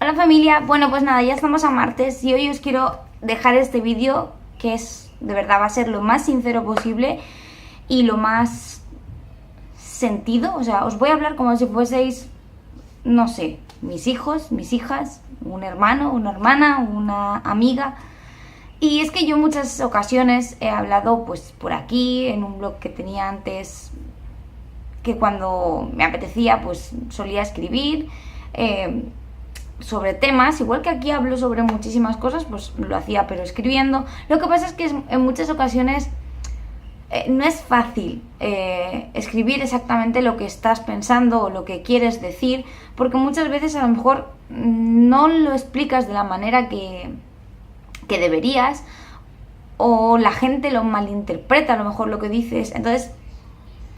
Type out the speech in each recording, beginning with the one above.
Hola familia, bueno pues nada, ya estamos a martes y hoy os quiero dejar este vídeo que es, de verdad, va a ser lo más sincero posible y lo más sentido. O sea, os voy a hablar como si fueseis, no sé, mis hijos, mis hijas, un hermano, una hermana, una amiga. Y es que yo en muchas ocasiones he hablado pues por aquí, en un blog que tenía antes, que cuando me apetecía pues solía escribir sobre temas, igual que aquí hablo sobre muchísimas cosas, pues lo hacía pero escribiendo. Lo que pasa es que en muchas ocasiones no es fácil escribir exactamente lo que estás pensando o lo que quieres decir, porque muchas veces a lo mejor no lo explicas de la manera que deberías, o la gente lo malinterpreta a lo mejor lo que dices. Entonces,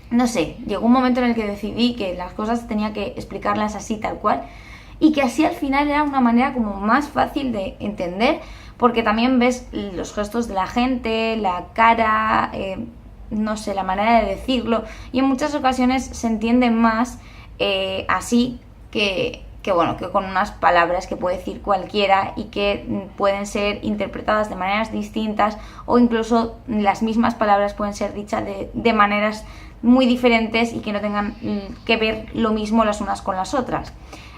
no sé, llegó un momento en el que decidí que las cosas tenía que explicarlas así tal cual, y que así al final era una manera como más fácil de entender, porque también ves los gestos de la gente, la cara, no sé, la manera de decirlo, y en muchas ocasiones se entiende más así que bueno, que con unas palabras que puede decir cualquiera y que pueden ser interpretadas de maneras distintas, o incluso las mismas palabras pueden ser dichas de maneras muy diferentes y que no tengan que ver lo mismo las unas con las otras.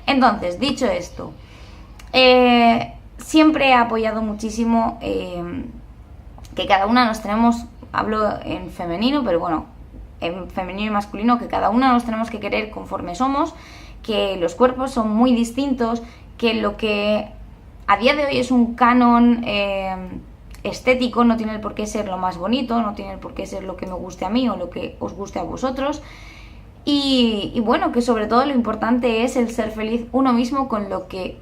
Entonces, dicho esto, siempre he apoyado muchísimo que cada una nos tenemos, hablo en femenino, pero bueno, en femenino y masculino, que cada una nos tenemos que querer conforme somos, que los cuerpos son muy distintos, que lo que a día de hoy es un canon estético no tiene el por qué ser lo más bonito, no tiene el por qué ser lo que me guste a mí o lo que os guste a vosotros. Y bueno, que sobre todo lo importante es el ser feliz uno mismo con lo que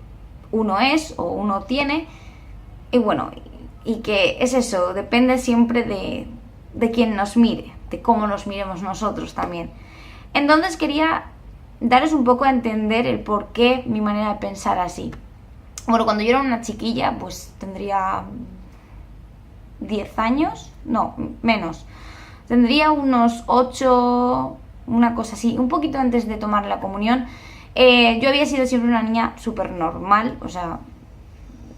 uno es o uno tiene. Y bueno, y que es eso, depende siempre de quién nos mire, de cómo nos miremos nosotros también. Entonces quería daros un poco a entender el por qué mi manera de pensar así. Bueno, cuando yo era una chiquilla, pues tendría 10 años, no, menos. Tendría unos 8, una cosa así, un poquito antes de tomar la comunión. Yo había sido siempre una niña súper normal, o sea,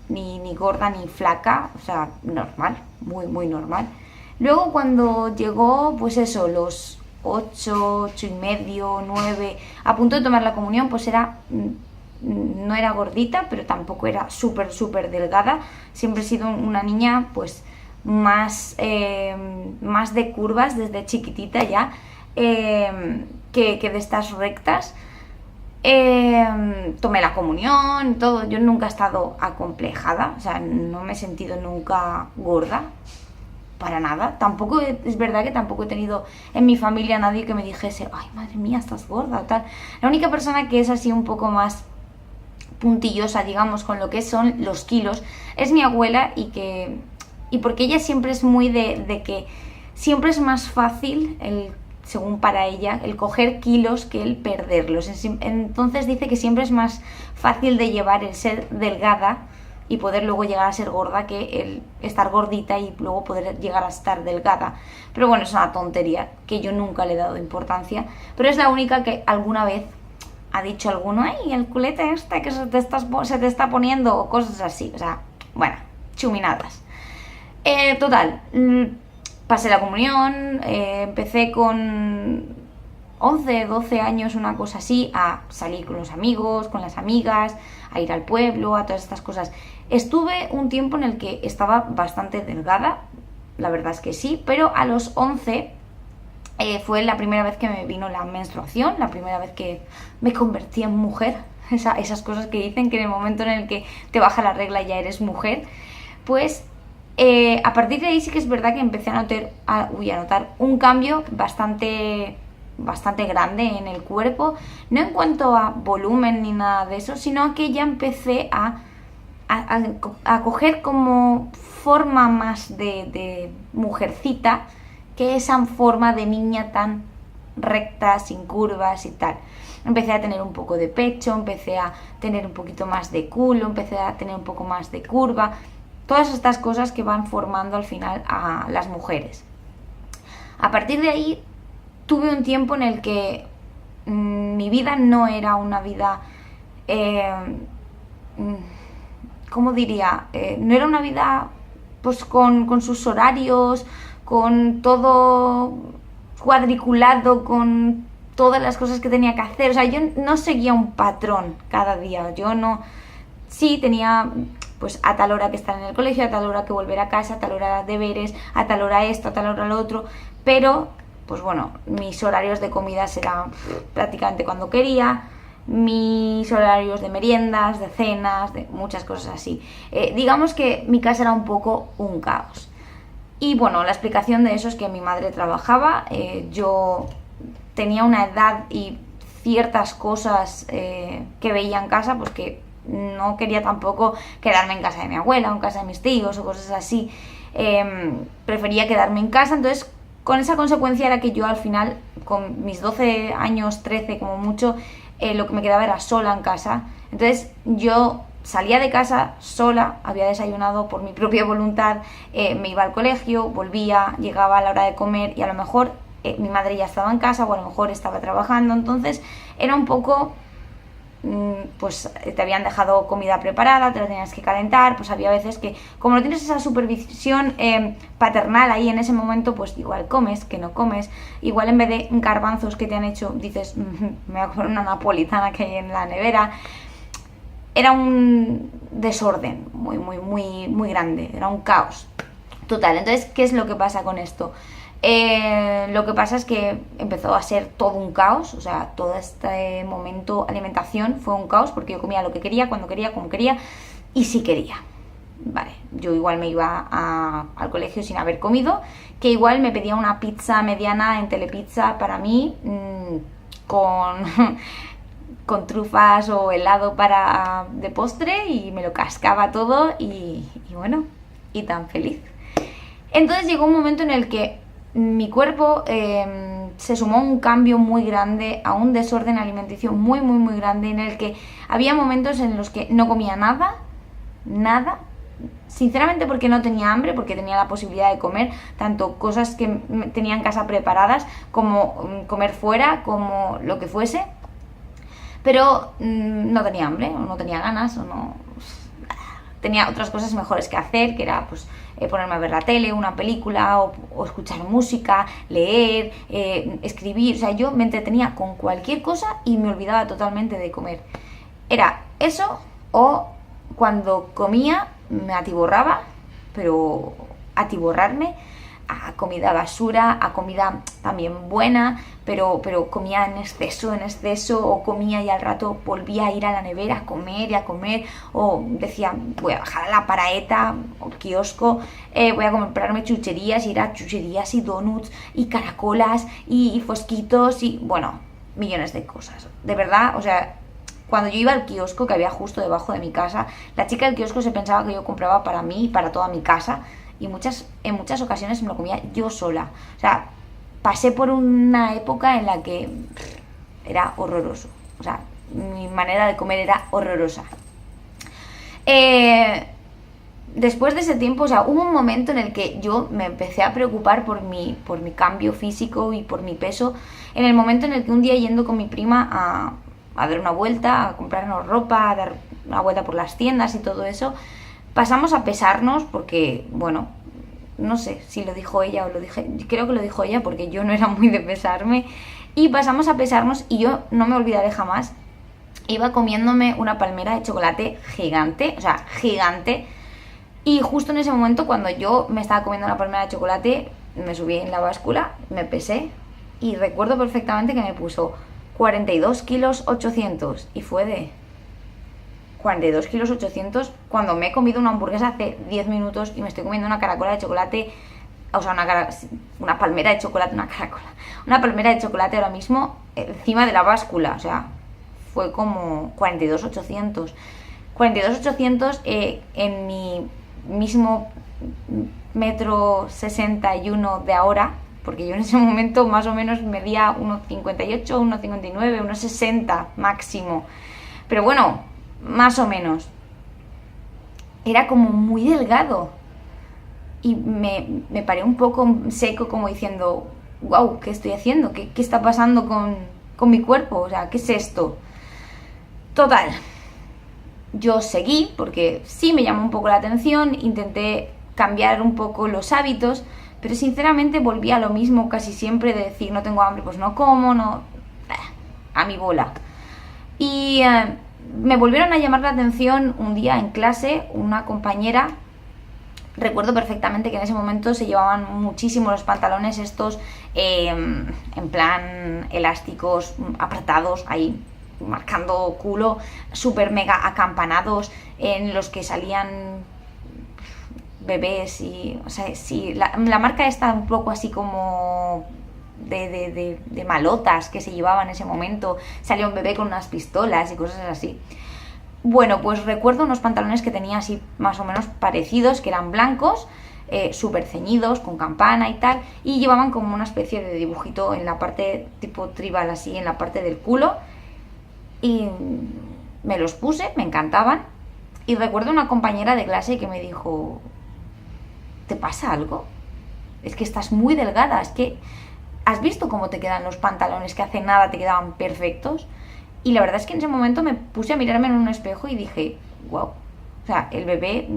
ni gorda ni flaca, o sea, normal, muy, muy normal. Luego cuando llegó, pues eso, los 8 y medio, 9, a punto de tomar la comunión, pues no era gordita, pero tampoco era súper, súper delgada. Siempre he sido una niña, pues, más de curvas desde chiquitita ya, que de estas rectas. Tomé la comunión, todo. Yo nunca he estado acomplejada, o sea, no me he sentido nunca gorda, para nada. Tampoco es verdad que tampoco he tenido en mi familia nadie que me dijese, ay, madre mía, estás gorda, tal. La única persona que es así un poco más puntillosa, digamos, con lo que son los kilos, es mi abuela, y porque ella siempre es muy de que siempre es más fácil, según para ella, el coger kilos que el perderlos. Entonces dice que siempre es más fácil de llevar el ser delgada y poder luego llegar a ser gorda que el estar gordita y luego poder llegar a estar delgada. Pero bueno, es una tontería que yo nunca le he dado importancia, pero es la única que alguna vez ha dicho alguno, ay, el culete este que se te está poniendo, o cosas así. O sea, bueno, chuminadas. Total, pasé la comunión, empecé con 11, 12 años, una cosa así, a salir con los amigos, con las amigas, a ir al pueblo, a todas estas cosas. Estuve un tiempo en el que estaba bastante delgada, la verdad es que sí, pero a los 11 fue la primera vez que me vino la menstruación, la primera vez que me convertí en mujer. Esas cosas que dicen que en el momento en el que te baja la regla ya eres mujer. Pues a partir de ahí sí que es verdad que empecé a notar un cambio bastante grande en el cuerpo, no en cuanto a volumen ni nada de eso, sino que ya empecé a coger como forma más de mujercita, que esa forma de niña tan recta, sin curvas y tal. Empecé a tener un poco de pecho, empecé a tener un poquito más de culo, empecé a tener un poco más de curva, todas estas cosas que van formando al final a las mujeres. A partir de ahí tuve un tiempo en el que mi vida no era una vida ¿cómo diría? No era una vida pues con sus horarios, con todo cuadriculado, con todas las cosas que tenía que hacer. O sea, yo no seguía un patrón cada día. Yo no... Sí, tenía pues a tal hora que estar en el colegio, a tal hora que volver a casa, a tal hora deberes, a tal hora esto, a tal hora lo otro, pero pues bueno, mis horarios de comidas eran prácticamente cuando quería, mis horarios de meriendas, de cenas, de muchas cosas así. Digamos que mi casa era un poco un caos. Y bueno, la explicación de eso es que mi madre trabajaba, yo tenía una edad y ciertas cosas que veía en casa, pues que no quería tampoco quedarme en casa de mi abuela o en casa de mis tíos o cosas así. Prefería quedarme en casa, entonces con esa consecuencia era que yo al final, con mis 12 años, 13 como mucho, lo que me quedaba era sola en casa. Entonces yo salía de casa sola, había desayunado por mi propia voluntad, me iba al colegio, volvía, llegaba a la hora de comer y a lo mejor mi madre ya estaba en casa o a lo mejor estaba trabajando. Entonces era un poco... pues te habían dejado comida preparada, te la tenías que calentar, pues había veces que como no tienes esa supervisión paternal ahí en ese momento, pues igual comes, que no comes, igual en vez de garbanzos que te han hecho, dices, me voy a comer una napolitana que hay en la nevera. Era un desorden muy grande, era un caos total. Entonces, ¿qué es lo que pasa con esto? Lo que pasa es que empezó a ser todo un caos, o sea, todo este momento alimentación fue un caos porque yo comía lo que quería, cuando quería, como quería y si quería. Vale, yo igual me iba al colegio sin haber comido, que igual me pedía una pizza mediana en Telepizza para mí, con trufas o helado de postre y me lo cascaba todo y bueno, y tan feliz. Entonces llegó un momento en el que mi cuerpo se sumó a un cambio muy grande, a un desorden alimenticio muy grande, en el que había momentos en los que no comía nada, sinceramente porque no tenía hambre, porque tenía la posibilidad de comer tanto cosas que tenía en casa preparadas como comer fuera, como lo que fuese, pero no tenía hambre o no tenía ganas o no... Tenía otras cosas mejores que hacer, que era pues ponerme a ver la tele, una película o escuchar música, leer, escribir. O sea, yo me entretenía con cualquier cosa y me olvidaba totalmente de comer. Era eso, o cuando comía me atiborraba, pero atiborrarme a comida basura, a comida también buena, pero comía en exceso, o comía y al rato volvía a ir a la nevera a comer, o decía, voy a bajar a la paraeta o kiosco, voy a comprarme chucherías, y ir a chucherías y donuts y caracolas y fosquitos y, bueno, millones de cosas. De verdad, o sea, cuando yo iba al kiosco que había justo debajo de mi casa, la chica del kiosco se pensaba que yo compraba para mí y para toda mi casa, y en muchas ocasiones me lo comía yo sola. O sea, pasé por una época en la que era horroroso. O sea, mi manera de comer era horrorosa. Después de ese tiempo, o sea, hubo un momento en el que yo me empecé a preocupar por mi cambio físico y por mi peso, en el momento en el que un día, yendo con mi prima a dar una vuelta, a comprarnos ropa, a dar una vuelta por las tiendas y todo eso, pasamos a pesarnos porque, bueno, no sé si lo dijo ella o lo dije, creo que lo dijo ella porque yo no era muy de pesarme, y pasamos a pesarnos y yo no me olvidaré jamás, iba comiéndome una palmera de chocolate gigante, o sea, gigante, y justo en ese momento cuando yo me estaba comiendo la palmera de chocolate, me subí en la báscula, me pesé y recuerdo perfectamente que me puso 42 kilos 800 y fue de... 42 kilos 800 cuando me he comido una hamburguesa hace 10 minutos y me estoy comiendo una caracola de chocolate, o sea, una palmera de chocolate, una palmera de chocolate ahora mismo encima de la báscula. O sea, fue como 42 800 en mi mismo 1,61 m de ahora, porque yo en ese momento más o menos medía 1,58, 1,59, 1,60 máximo, pero bueno, más o menos. Era como muy delgado y me paré un poco seco, como diciendo, wow, ¿qué estoy haciendo? ¿Qué está pasando con mi cuerpo? O sea, ¿qué es esto? Total, yo seguí, porque sí me llamó un poco la atención, intenté cambiar un poco los hábitos, pero sinceramente volví a lo mismo casi siempre de decir, no tengo hambre, pues no como, no, a mi bola. Y me volvieron a llamar la atención un día en clase una compañera. Recuerdo perfectamente que en ese momento se llevaban muchísimo los pantalones estos en plan elásticos, apretados, ahí marcando culo, súper mega acampanados, en los que salían bebés y, o sea, sí, la marca está un poco así como de malotas que se llevaba en ese momento, salía un bebé con unas pistolas y cosas así. Bueno, pues recuerdo unos pantalones que tenía así más o menos parecidos, que eran blancos, súper ceñidos, con campana y tal, y llevaban como una especie de dibujito en la parte tipo tribal, así, en la parte del culo, y me los puse, me encantaban, y recuerdo una compañera de clase que me dijo, ¿te pasa algo? Es que estás muy delgada, es que ¿has visto cómo te quedan los pantalones que hace nada te quedaban perfectos? Y la verdad es que en ese momento me puse a mirarme en un espejo y dije, wow, o sea, el bebé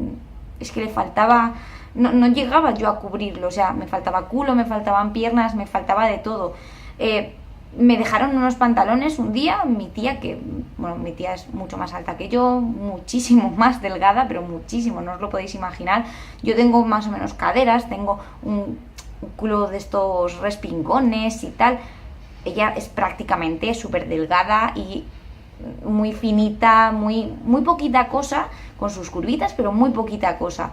es que le faltaba, no llegaba yo a cubrirlo, o sea, me faltaba culo, me faltaban piernas, me faltaba de todo. Me dejaron unos pantalones un día, mi tía, que, bueno, mi tía es mucho más alta que yo, muchísimo más delgada, pero muchísimo, no os lo podéis imaginar. Yo tengo más o menos caderas, tengo un culo de estos respingones y tal. Ella es prácticamente súper delgada y muy finita, muy poquita cosa, con sus curvitas, pero muy poquita cosa.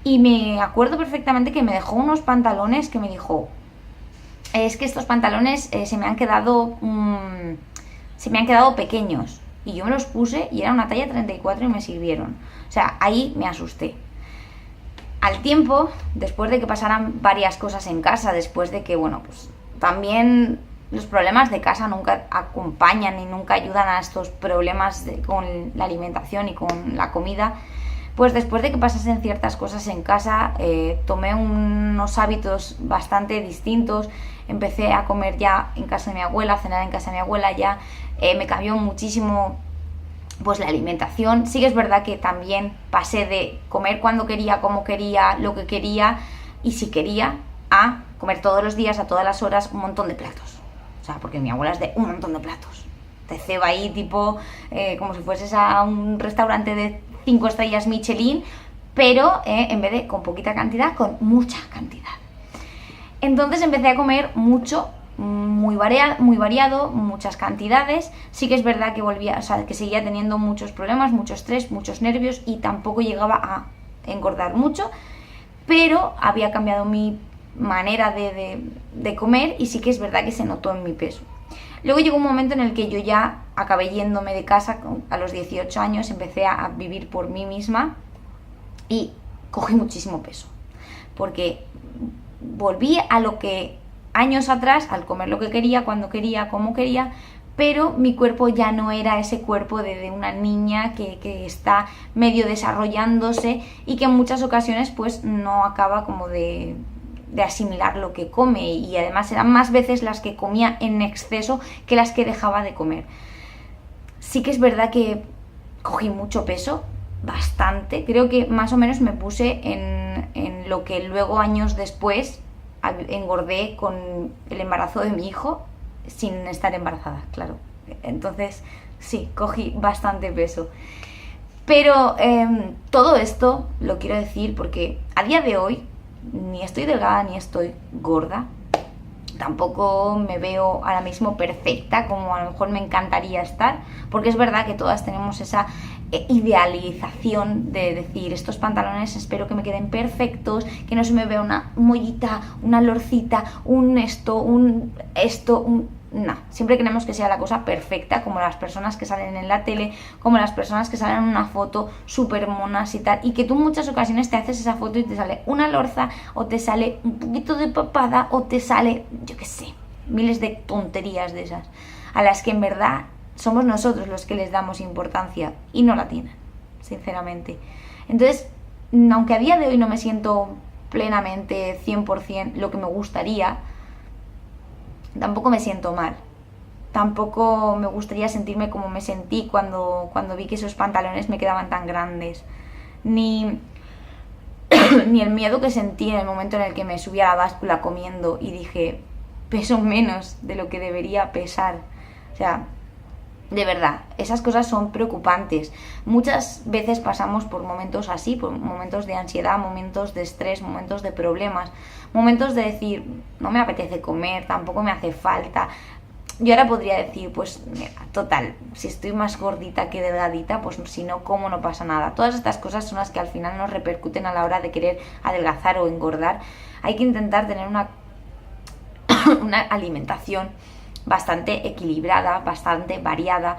Y me acuerdo perfectamente que me dejó unos pantalones que me dijo, es que estos pantalones se me han quedado pequeños. Y yo me los puse y era una talla 34 y me sirvieron. O sea, ahí me asusté. Al tiempo, después de que pasaran varias cosas en casa, después de que, bueno, pues también los problemas de casa nunca acompañan y nunca ayudan a estos problemas con la alimentación y con la comida, pues después de que pasasen ciertas cosas en casa, tomé unos hábitos bastante distintos. Empecé a comer ya en casa de mi abuela, a cenar en casa de mi abuela, ya me cambió muchísimo pues la alimentación. Sí que es verdad que también pasé de comer cuando quería, como quería, lo que quería y si quería, a comer todos los días, a todas las horas, un montón de platos. O sea, porque mi abuela es de un montón de platos. Te ceba ahí tipo como si fueses a un restaurante de 5 estrellas Michelin, pero en vez de con poquita cantidad, con mucha cantidad. Entonces empecé a comer mucho, muy variado, muchas cantidades. Sí que es verdad que volvía, o sea, que seguía teniendo muchos problemas, mucho estrés, muchos nervios y tampoco llegaba a engordar mucho, pero había cambiado mi manera de comer y sí que es verdad que se notó en mi peso. Luego llegó un momento en el que yo ya acabé yéndome de casa a los 18 años, empecé a vivir por mí misma y cogí muchísimo peso, porque volví a lo que años atrás, al comer lo que quería, cuando quería, como quería, pero mi cuerpo ya no era ese cuerpo de una niña que está medio desarrollándose y que en muchas ocasiones pues no acaba como de asimilar lo que come, y además eran más veces las que comía en exceso que las que dejaba de comer. Sí que es verdad que cogí mucho peso, bastante, creo que más o menos me puse en lo que luego años después engordé con el embarazo de mi hijo sin estar embarazada, claro. Entonces sí, cogí bastante peso. Pero todo esto lo quiero decir porque a día de hoy ni estoy delgada ni estoy gorda. Tampoco me veo ahora mismo perfecta como a lo mejor me encantaría estar, porque es verdad que todas tenemos esa idealización de decir, estos pantalones espero que me queden perfectos, que no se me vea una mollita, una lorcita, no, siempre queremos que sea la cosa perfecta, como las personas que salen en la tele, como las personas que salen en una foto súper monas y tal, y que tú en muchas ocasiones te haces esa foto y te sale una lorza, o te sale un poquito de papada, o te sale, yo qué sé, miles de tonterías de esas, a las que en verdad somos nosotros los que les damos importancia y no la tienen, sinceramente. Entonces, aunque a día de hoy no me siento plenamente 100% lo que me gustaría, tampoco me siento mal, tampoco me gustaría sentirme como me sentí cuando vi que esos pantalones me quedaban tan grandes, ni ni el miedo que sentí en el momento en el que me subí a la báscula comiendo y dije, peso menos de lo que debería pesar. O sea, de verdad, esas cosas son preocupantes. Muchas veces pasamos por momentos así, por momentos de ansiedad, momentos de estrés, momentos de problemas, momentos de decir, no me apetece comer, tampoco me hace falta. Yo ahora podría decir, pues mira, total, si estoy más gordita que delgadita, pues si no como no pasa nada. Todas estas cosas son las que al final nos repercuten a la hora de querer adelgazar o engordar. Hay que intentar tener una alimentación bastante equilibrada, bastante variada,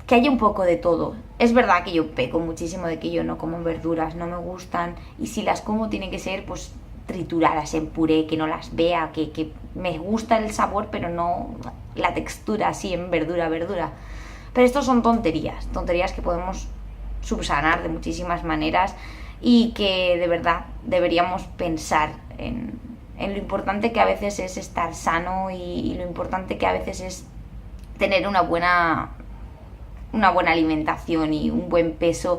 que haya un poco de todo. Es verdad que yo peco muchísimo de que yo no como verduras, no me gustan, y si las como tiene que ser pues trituradas en puré, que no las vea, que me gusta el sabor pero no la textura así en verdura. Pero estos son tonterías que podemos subsanar de muchísimas maneras y que de verdad deberíamos pensar en lo importante que a veces es estar sano y lo importante que a veces es tener una buena alimentación y un buen peso,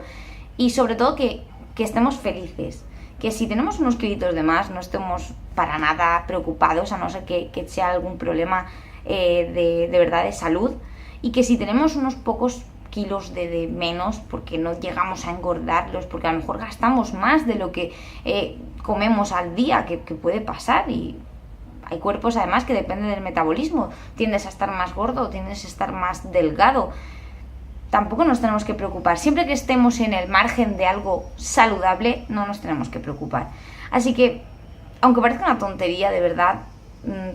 y sobre todo que estemos felices, que si tenemos unos kilitos de más no estemos para nada preocupados, a no ser que sea algún problema de verdad de salud, y que si tenemos unos pocos kilos de menos porque no llegamos a engordarlos, porque a lo mejor gastamos más de lo que comemos al día, que puede pasar, y hay cuerpos además que dependen del metabolismo, tiendes a estar más gordo, tiendes a estar más delgado. Tampoco nos tenemos que preocupar. Siempre que estemos en el margen de algo saludable, no nos tenemos que preocupar. Así que, aunque parezca una tontería, de verdad,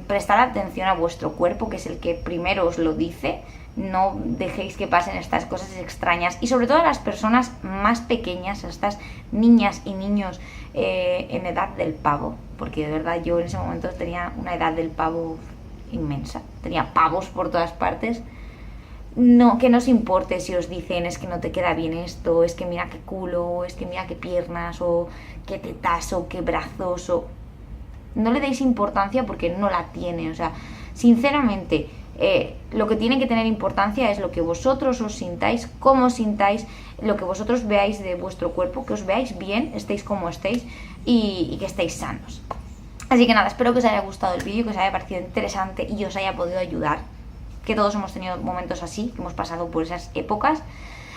prestar atención a vuestro cuerpo, que es el que primero os lo dice. No dejéis que pasen estas cosas extrañas. Y sobre todo a las personas más pequeñas, a estas niñas y niños en edad del pavo. Porque de verdad yo en ese momento tenía una edad del pavo inmensa. Tenía pavos por todas partes. No, que no os importe si os dicen es que no te queda bien esto, es que mira qué culo, es que mira qué piernas, o qué tetas, o qué brazos, o... No le deis importancia porque no la tiene. O sea, sinceramente, lo que tiene que tener importancia es lo que vosotros os sintáis, cómo os sintáis, lo que vosotros veáis de vuestro cuerpo, que os veáis bien, estéis como estéis y que estéis sanos. Así que nada, espero que os haya gustado el vídeo, que os haya parecido interesante y os haya podido ayudar, que todos hemos tenido momentos así, que hemos pasado por esas épocas.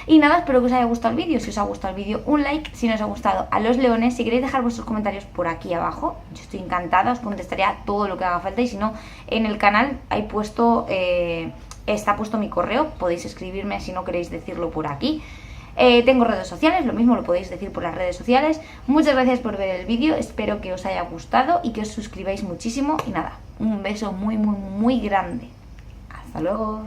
Y nada, espero que os haya gustado el vídeo. Si os ha gustado el vídeo, un like. Si no os ha gustado, a los leones. Si queréis dejar vuestros comentarios por aquí abajo, yo estoy encantada, os contestaré a todo lo que haga falta. Y si no, en el canal hay puesto, está puesto mi correo, podéis escribirme si no queréis decirlo por aquí. Tengo redes sociales, lo mismo lo podéis decir por las redes sociales. Muchas gracias por ver el vídeo, espero que os haya gustado y que os suscribáis muchísimo. Y nada, un beso muy grande. Hasta luego.